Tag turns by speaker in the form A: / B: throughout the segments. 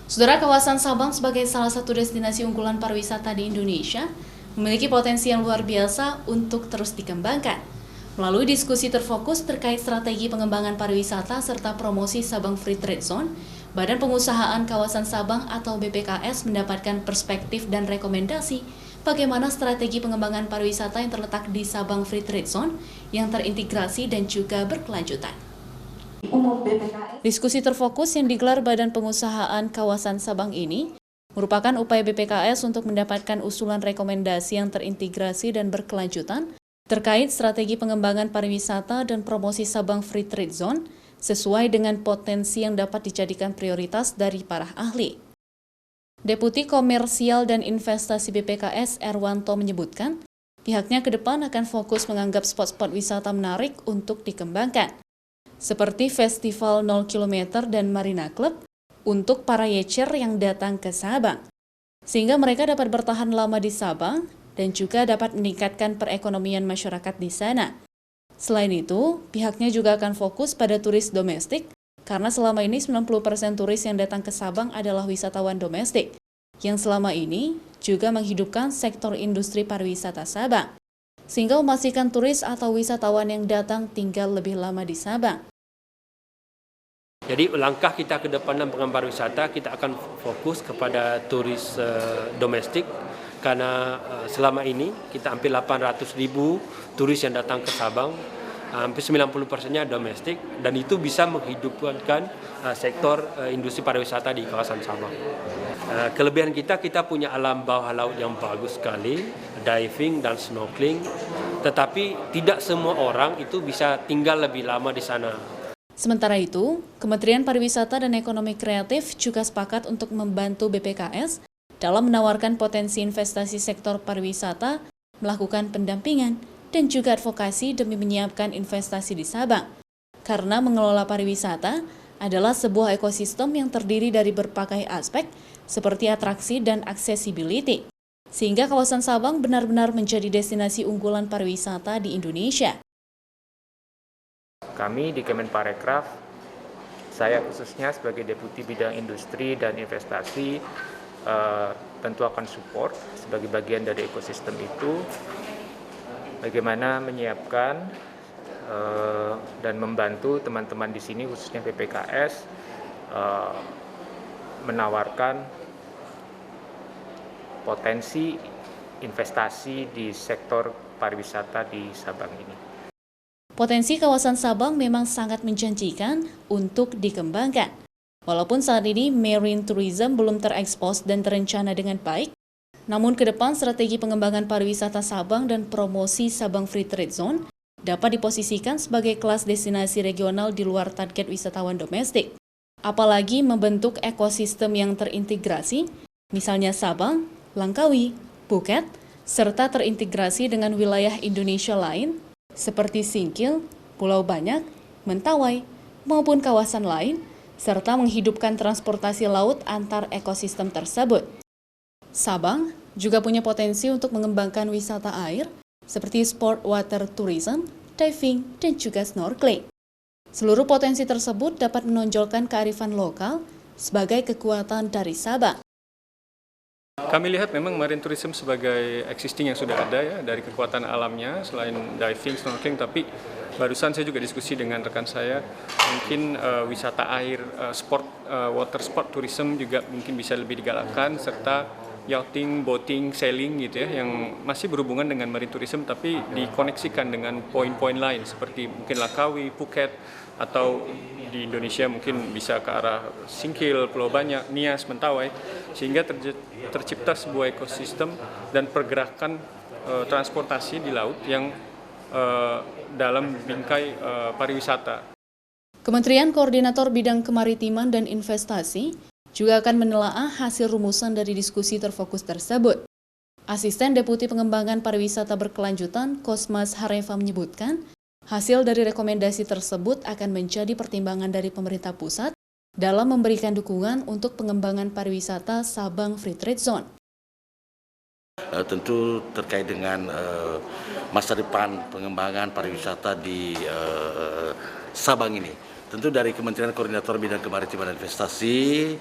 A: Saudara, kawasan Sabang sebagai salah satu destinasi unggulan pariwisata di Indonesia memiliki potensi yang luar biasa untuk terus dikembangkan. Melalui diskusi terfokus terkait strategi pengembangan pariwisata serta promosi Sabang Free Trade Zone, Badan Pengusahaan Kawasan Sabang atau BPKS mendapatkan perspektif dan rekomendasi bagaimana strategi pengembangan pariwisata yang terletak di Sabang Free Trade Zone yang terintegrasi dan juga berkelanjutan. Diskusi terfokus yang digelar Badan Pengusahaan Kawasan Sabang ini merupakan upaya BPKS untuk mendapatkan usulan rekomendasi yang terintegrasi dan berkelanjutan terkait strategi pengembangan pariwisata dan promosi Sabang Free Trade Zone sesuai dengan potensi yang dapat dijadikan prioritas dari para ahli. Deputi Komersial dan Investasi BPKS Erwanto menyebutkan, pihaknya ke depan akan fokus menganggap spot-spot wisata menarik untuk dikembangkan, seperti Festival 0 km dan Marina Club untuk para yecer yang datang ke Sabang, sehingga mereka dapat bertahan lama di Sabang dan juga dapat meningkatkan perekonomian masyarakat di sana. Selain itu, pihaknya juga akan fokus pada turis domestik, karena selama ini 90% turis yang datang ke Sabang adalah wisatawan domestik, yang selama ini juga menghidupkan sektor industri pariwisata Sabang, sehingga memastikan turis atau wisatawan yang datang tinggal lebih lama di Sabang.
B: Jadi langkah kita ke depan dalam pengembangan pariwisata, kita akan fokus kepada turis domestik, karena selama ini kita hampir 800.000 turis yang datang ke Sabang, hampir 90%-nya domestik, dan itu bisa menghidupkan sektor industri pariwisata di kawasan Sabang. Kelebihan kita punya alam bawah laut yang bagus sekali, diving dan snorkeling, tetapi tidak semua orang itu bisa tinggal lebih lama di sana.
A: Sementara itu, Kementerian Pariwisata dan Ekonomi Kreatif juga sepakat untuk membantu BPKS dalam menawarkan potensi investasi sektor pariwisata, melakukan pendampingan, dan juga advokasi demi menyiapkan investasi di Sabang. Karena mengelola pariwisata adalah sebuah ekosistem yang terdiri dari berbagai aspek seperti atraksi dan accessibility, sehingga kawasan Sabang benar-benar menjadi destinasi unggulan pariwisata di Indonesia.
C: Kami di Kemenparekraf, saya khususnya sebagai Deputi Bidang Industri dan Investasi, tentu akan support sebagai bagian dari ekosistem itu, bagaimana menyiapkan dan membantu teman-teman di sini, khususnya BPKS, menawarkan potensi investasi di sektor pariwisata di Sabang ini.
A: Potensi kawasan Sabang memang sangat menjanjikan untuk dikembangkan. Walaupun saat ini marine tourism belum terekspos dan terencana dengan baik, namun ke depan strategi pengembangan pariwisata Sabang dan promosi Sabang Free Trade Zone dapat diposisikan sebagai kelas destinasi regional di luar target wisatawan domestik. Apalagi membentuk ekosistem yang terintegrasi, misalnya Sabang, Langkawi, Phuket, serta terintegrasi dengan wilayah Indonesia lain, seperti Singkil, Pulau Banyak, Mentawai, maupun kawasan lain, serta menghidupkan transportasi laut antar ekosistem tersebut. Sabang juga punya potensi untuk mengembangkan wisata air, seperti sport water tourism, diving, dan juga snorkeling. Seluruh potensi tersebut dapat menonjolkan kearifan lokal sebagai kekuatan dari Sabang.
D: Kami lihat memang marine tourism sebagai existing yang sudah ada ya, dari kekuatan alamnya selain diving, snorkeling, tapi barusan saya juga diskusi dengan rekan saya, mungkin wisata air, water sport tourism juga mungkin bisa lebih digalakkan, serta yachting, boating, sailing gitu ya, yang masih berhubungan dengan marine tourism tapi dikoneksikan dengan poin-poin lain seperti mungkin Langkawi, Phuket, atau di Indonesia mungkin bisa ke arah Singkil, Pulau Banyak, Nias, Mentawai, sehingga tercipta sebuah ekosistem dan pergerakan transportasi di laut yang dalam bingkai pariwisata.
A: Kementerian Koordinator Bidang Kemaritiman dan Investasi juga akan menelaah hasil rumusan dari diskusi terfokus tersebut. Asisten Deputi Pengembangan Pariwisata Berkelanjutan, Kosmas Harefa menyebutkan, hasil dari rekomendasi tersebut akan menjadi pertimbangan dari pemerintah pusat dalam memberikan dukungan untuk pengembangan pariwisata Sabang Free Trade Zone.
E: Tentu terkait dengan masa depan pengembangan pariwisata di Sabang ini. Tentu dari Kementerian Koordinator Bidang Kemaritiman dan Investasi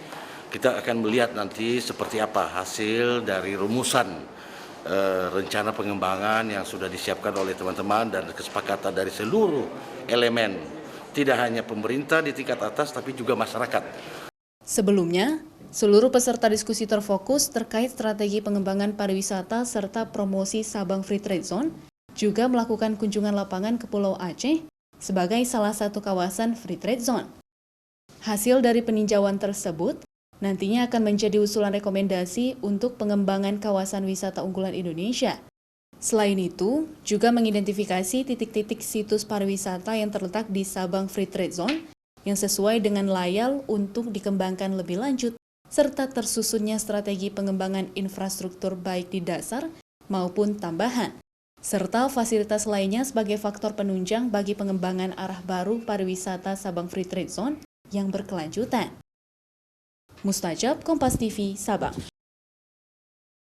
E: Kita akan melihat nanti seperti apa hasil dari rumusan rencana pengembangan yang sudah disiapkan oleh teman-teman dan kesepakatan dari seluruh elemen, tidak hanya pemerintah di tingkat atas tapi juga masyarakat.
A: Sebelumnya, seluruh peserta diskusi terfokus terkait strategi pengembangan pariwisata serta promosi Sabang Free Trade Zone, juga melakukan kunjungan lapangan ke Pulau Aceh sebagai salah satu kawasan Free Trade Zone. Hasil dari peninjauan tersebut nantinya akan menjadi usulan rekomendasi untuk pengembangan kawasan wisata unggulan Indonesia. Selain itu, juga mengidentifikasi titik-titik situs pariwisata yang terletak di Sabang Free Trade Zone yang sesuai dengan layar untuk dikembangkan lebih lanjut, serta tersusunnya strategi pengembangan infrastruktur baik di dasar maupun tambahan, serta fasilitas lainnya sebagai faktor penunjang bagi pengembangan arah baru pariwisata Sabang Free Trade Zone yang berkelanjutan. Mustajab, Kompas TV, Sabang.